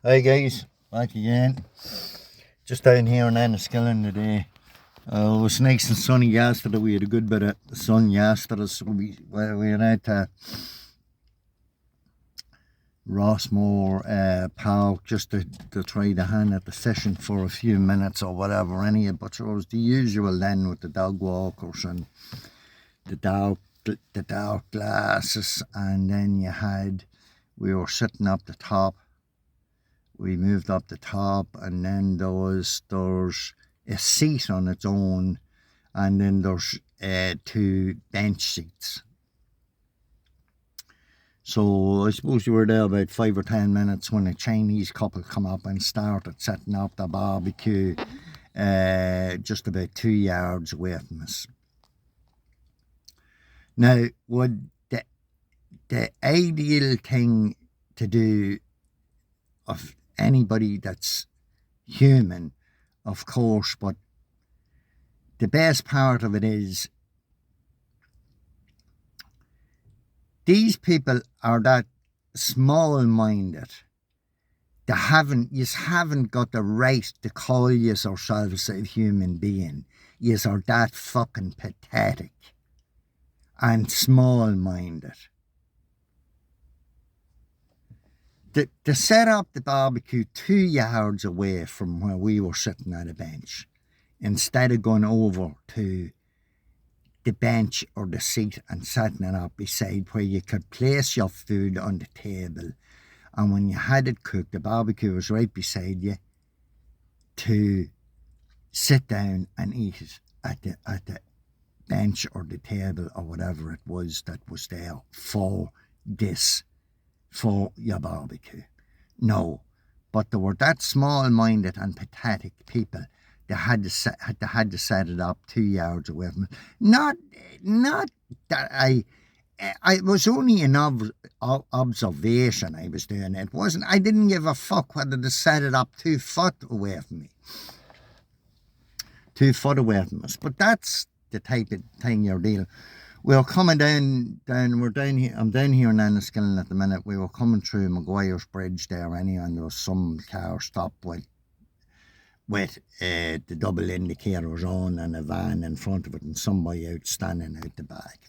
Hey guys, back again. Just down here in Enniskillen today. It was nice and sunny yesterday. We had a good bit of sun yesterday, so we went out to Rossmore Park just to try the hand at the fishing for a few minutes or whatever. But it was the usual then with the dog walkers and the dark glasses, and then we were sitting up the top. We moved up the top, and then there's a seat on its own, and then there's two bench seats. So I suppose we were there about 5 or 10 minutes when a Chinese couple come up and started setting up the barbecue just about 2 yards away from us. Now, the ideal thing to do of anybody that's human, of course, but the best part of it is these people are that small-minded. You haven't got the right to call yourselves a human being. Yous are that fucking pathetic and small-minded. To set up the barbecue 2 yards away from where we were sitting at a bench, instead of going over to the bench or the seat and setting it up beside where you could place your food on the table, and when you had it cooked, the barbecue was right beside you to sit down and eat it at the bench or the table or whatever it was that was there for your barbecue. No, but they were that small-minded and pathetic people. They had to set it up 2 yards away from it. Not that it was only an observation I was doing. It wasn't. I didn't give a fuck whether they set it up 2 foot away from me. 2 foot away from us. But that's the type of thing you're dealing. We were coming we're down here, I'm down here in Enniskillen at the minute. We were coming through Maguire's Bridge there anyhow, and there was some car stopped with the double indicators on and a van in front of it and somebody standing out the back.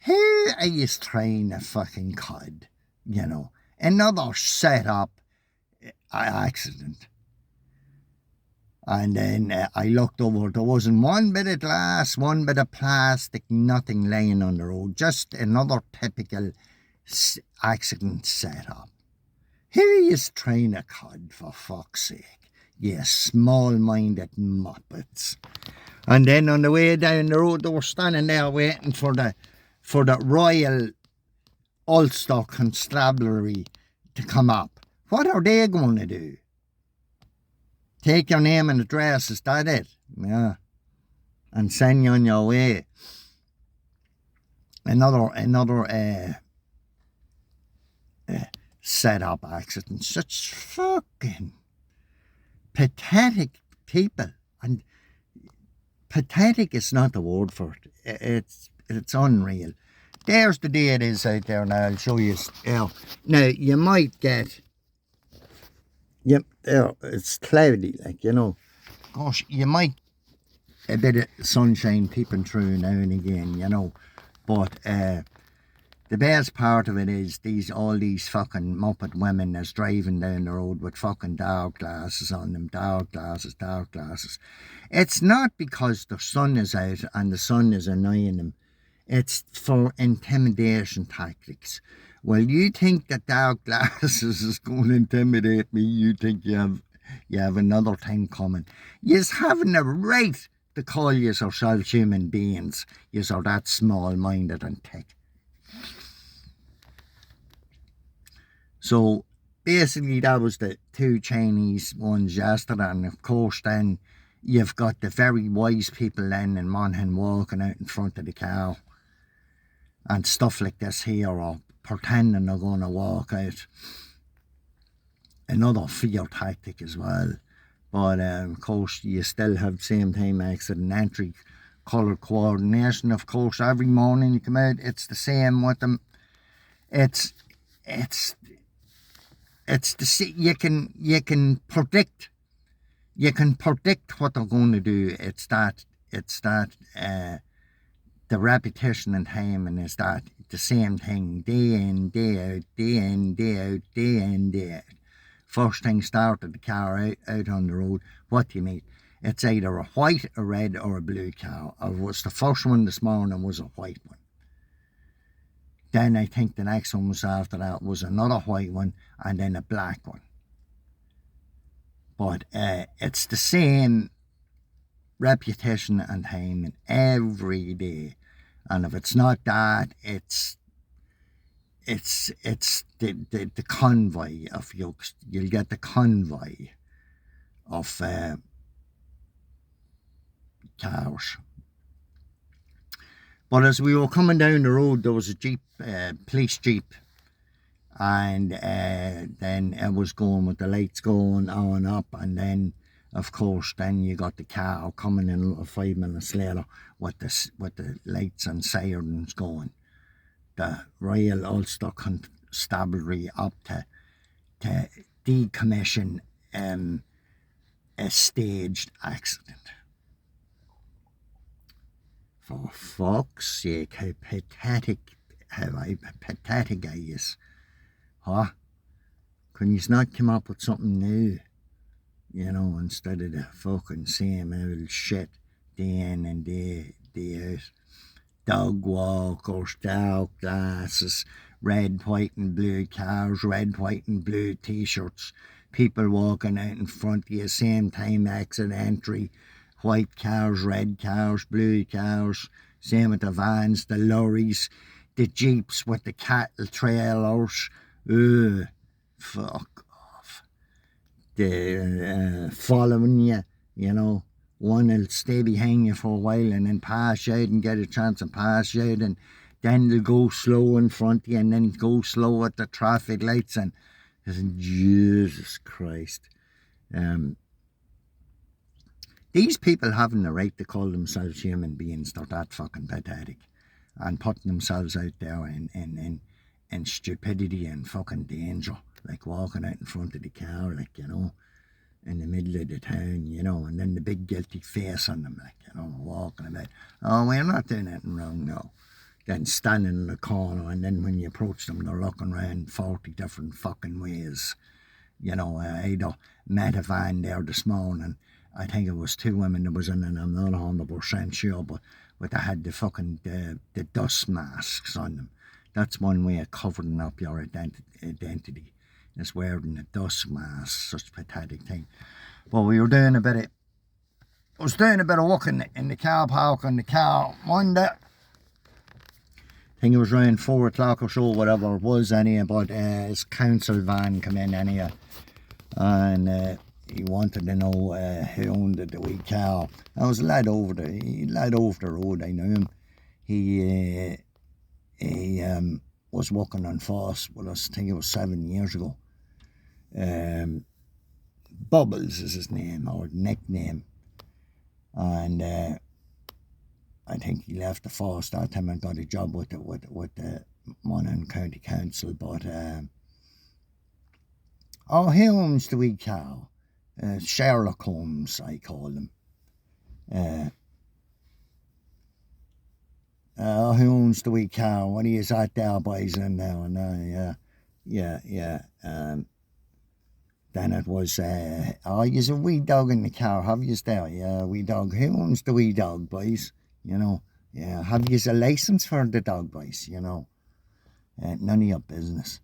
Who are you trying to fucking cod? You know, another set up accident. And then I looked over, there wasn't one bit of glass, one bit of plastic, nothing laying on the road. Just another typical accident set up. Who are you trying to cod, for fuck's sake? You small-minded muppets. And then on the way down the road, they were standing there waiting for the Royal Ulster Constabulary to come up. What are they going to do? Take your name and address, is that it? Yeah. And send you on your way. Another set up accident. Such fucking pathetic people. And pathetic is not the word for it. It's unreal. There's the day it is out there now. I'll show you. Now, you might get... Yep, there, it's cloudy, like, you know. Gosh, you might a bit of sunshine peeping through now and again, you know. But the best part of it is all these fucking muppet women that's driving down the road with fucking dark glasses on them. Dark glasses. It's not because the sun is out and the sun is annoying them. It's for intimidation tactics. Well, you think that dark glasses is going to intimidate me? You think you have another thing coming. You's having a right to call yourselves human beings. Yous are that small-minded and thick. So basically, that was the 2 Chinese ones yesterday, and of course, then you've got the very wise people then in Monaghan walking out in front of the car and stuff like this here, or pretending they're going to walk out. Another fear tactic as well. But of course, you still have the same time accident entry, colour coordination. Of course, every morning you come out, it's the same with them. It's it's the you can predict what they're going to do. It's that the repetition and timing is that the same thing day in, day out, day in, day out, day in, day out. First thing started the car out on the road. What do you mean? It's either a white, a red, or a blue car. It was the first one this morning was a white one. Then I think the next one was after that was another white one and then a black one. But it's the same reputation and timing every day. And if it's not that, it's the convoy of yokes. You'll get the convoy of cars. But as we were coming down the road, there was a jeep, police jeep, and then it was going with the lights going on up, and then of course then you got the car coming in 5 minutes later with the lights and sirens going. The Royal Ulster Constabulary up to decommission a staged accident. For fuck's sake, how pathetic he is. Huh? Can you not come up with something new? You know, instead of the fucking same old shit day in and day out. Dog walkers, dark glasses, red, white and blue cars, red, white and blue t-shirts, people walking out in front of you, same time exit entry, white cars, red cars, blue cars, same with the vans, the lorries, the jeeps with the cattle trailers. Ugh, fuck off. The following you, you know. One will stay behind you for a while and then pass you out and get a chance to pass you out, and then they'll go slow in front of you and then go slow at the traffic lights, and Jesus Christ. These people having the right to call themselves human beings, they're that fucking pathetic, and putting themselves out there in stupidity and fucking danger, like walking out in front of the car, like, you know, in the middle of the town, you know, and then the big guilty face on them, like, you know, walking about, oh, we're not doing anything wrong, no. Then standing in the corner, and then when you approach them, they're looking around 40 different fucking ways. You know, I either met a van there this morning, I think it was 2 women that was in it, I'm not 100% sure, but they had the fucking, the dust masks on them. That's one way of covering up your identity. Is wearing a dust mask, such a pathetic thing. But we were doing a bit of, I was doing a bit of work in the car park on the car one day. I think it was around 4 o'clock or so, whatever it was anyhow, but his council van come in anyhow, and he wanted to know who owned the wee car. I was a lad over the road, I knew him. He was working on Foss with us, I think it was 7 years ago. Bubbles is his name, or nickname, and I think he left the force that time and got a job with the Monaghan County Council. But he owns the wee cow, Sherlock Holmes, I call him. Who owns the wee cow? What is that there, boys? And now, yeah. Then it was, you's a wee dog in the car, have yous there? Yeah, wee dog. Who owns the wee dog, boys? You know, yeah, have yous a licence for the dog, boys? You know, none of your business.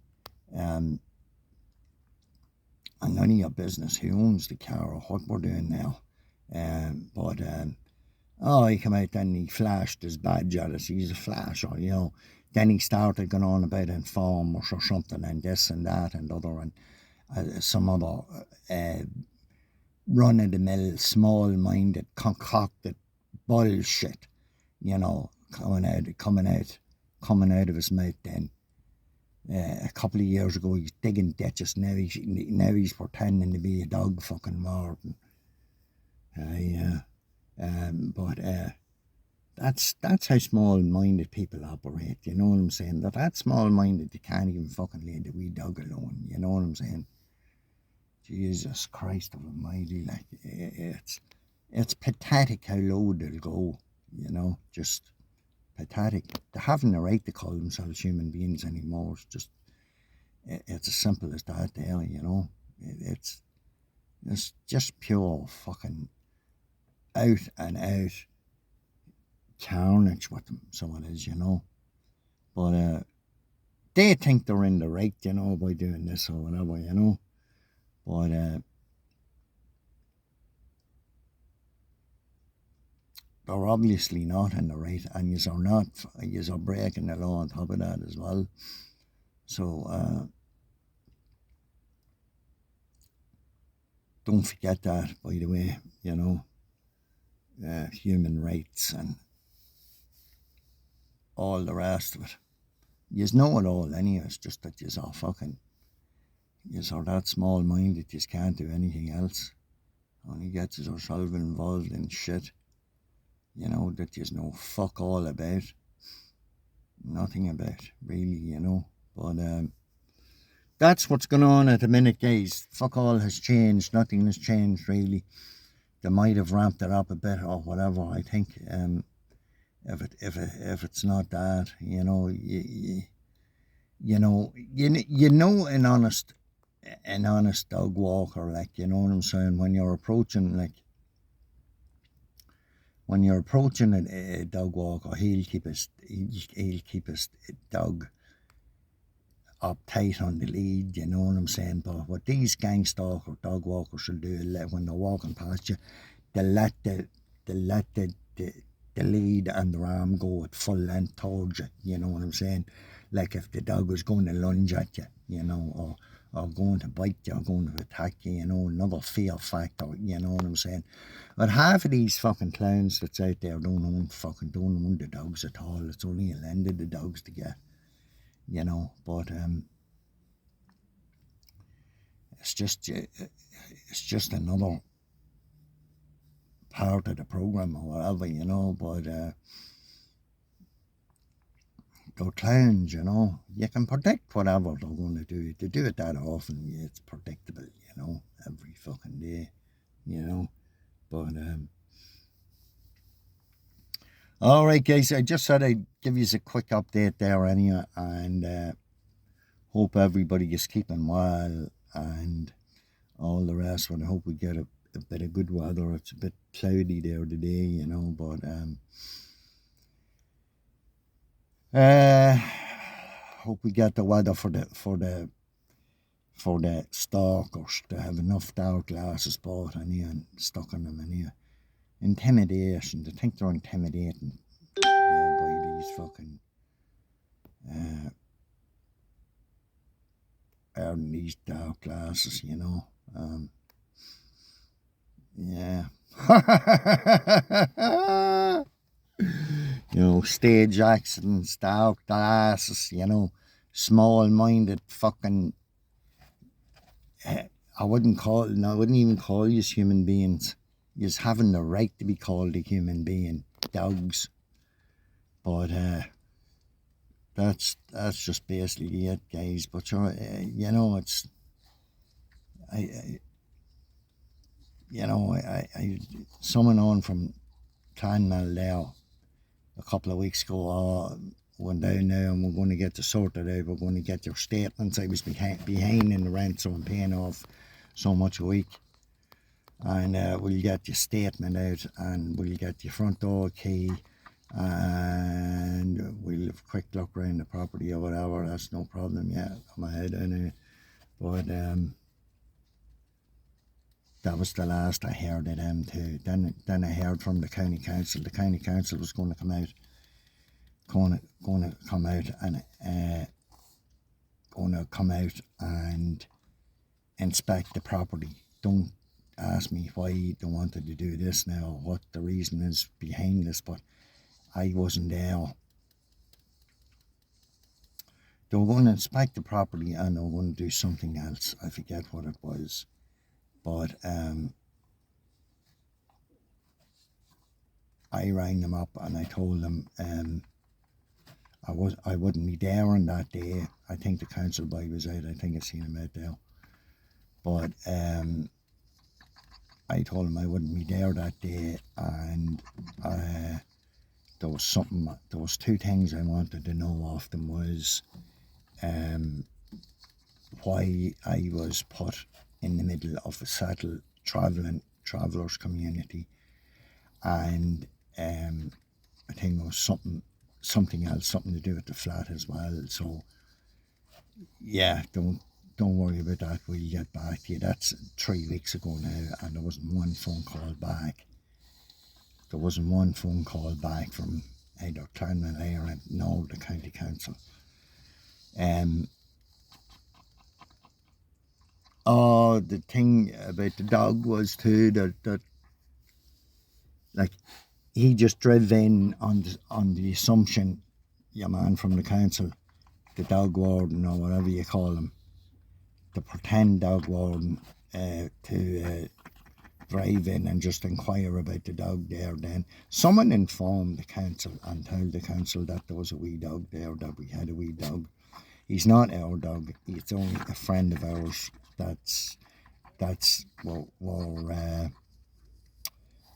And none of your business who owns the car or what we're doing now. He came out then, he flashed his badge at us. He's a flasher, you know. Then he started going on about informers or something, and this and that and other, and some other run-of-the-mill, small-minded, concocted bullshit, you know, coming out of his mouth then. A couple of years ago, he's digging ditches. Now he's pretending to be a dog fucking warden. that's how small-minded people operate. You know what I'm saying? That small-minded, they can't even fucking leave the wee dog alone. You know what I'm saying? Jesus Christ Almighty! Like it's pathetic how low they'll go. You know, just pathetic. They haven't the right to call themselves human beings anymore. It's as simple as that. There, you know, it's just pure fucking out and out carnage with them. So it is, you know. But they think they're in the right, you know, by doing this or whatever, you know. But they're obviously not in the right, and you're breaking the law on top of that as well. So don't forget that, by the way, you know, human rights and all the rest of it. You know it all anyway, it's just that you're that small-minded, you can't do anything else. Only gets yourself involved in shit, you know, that you know fuck all about. Nothing about, really, you know. But that's what's going on at the minute, guys. Fuck all has changed. Nothing has changed, really. They might have ramped it up a bit or whatever. I think if it's not that, you know, you know, an honest dog walker, like, you know what I'm saying. When you're approaching a dog walker, he'll keep his dog uptight on the lead, you know what I'm saying? But what these gang stalker dog walkers will do, when they're walking past you, they let the lead and their arm go at full length towards you, you know what I'm saying? Like if the dog was going to lunge at you, you know, or going to bite you or going to attack you, you know, another fear factor, you know what I'm saying? But half of these fucking clowns that's out there don't own the dogs at all. It's only a lend of the dogs to get, you know. But it's just another part of the program or whatever, you know. But they're clowns, you know. You can predict whatever they're going to do. They do it that often, yeah, it's predictable, you know, every fucking day, you know. But all right, guys, I just said I'd give you a quick update there anyway, and hope everybody is keeping well and all the rest of it. I hope we get a bit of good weather. It's a bit cloudy there today, you know, but hope we get the weather for the stalkers to have enough dark glasses bought in here and stuck in them in here. Intimidation. They think they're intimidating by these fucking wearing these dark glasses, you know. Yeah. You know, stage accidents, dark glasses, you know, small-minded fucking. I wouldn't even call you human beings. You're having the right to be called a human being, dogs. But that's just basically it, guys. But you know, it's someone on from Clonmel there a couple of weeks ago went down now, and we're going to get to sort it out. We're going to get your statements. I was behind in the rent, so I'm paying off so much a week. And we'll get your statement out, and we'll get your front door key, and we'll have a quick look around the property or whatever. That's no problem. Yeah, I'm ahead anyway. But that was the last I heard of them too. Then I heard from the county council. The county council was going to come out, and inspect the property. Don't ask me why they wanted to do this now, or what the reason is behind this, but I wasn't there. They were going to inspect the property, and they were going to do something else. I forget what it was. But I rang them up and I told them I wouldn't be there on that day. I think the council boy was out. I think I seen him out there. But I told him I wouldn't be there that day, and there was two things I wanted to know of them was why I was put in the middle of a settled travellers community, and I think there was something else, something to do with the flat as well. So yeah, don't worry about that. We'll get back to you. That's 3 weeks ago now, and there wasn't one phone call back. There wasn't one phone call back from either Clonmel nor the county council. Oh, the thing about the dog was too that like he just drove in on the assumption, your man from the council, the dog warden or whatever you call him, the pretend dog warden, to drive in and just inquire about the dog there. Then someone informed the council and told the council that there was a wee dog there, that we had a wee dog. He's not our dog. It's only a friend of ours. That's what we're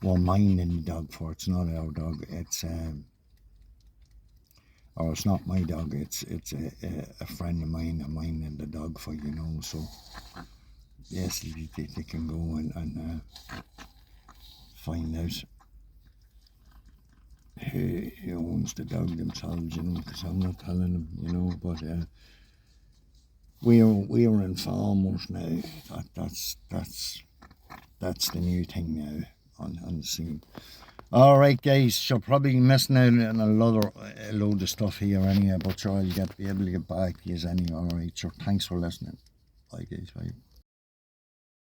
minding the dog for. It's not our dog. It's or it's not my dog. It's a friend of mine. I'm minding the dog for, you know. So yes, they can go and find out who owns the dog themselves, you know, because I'm not telling them, you know. But we are informers now. That's the new thing now on the scene. All right, guys, you're probably missing out on a load of stuff here anyway, but sure, you'll be able to get back to you anyway. All right, sure. Thanks for listening. Bye, guys. Bye.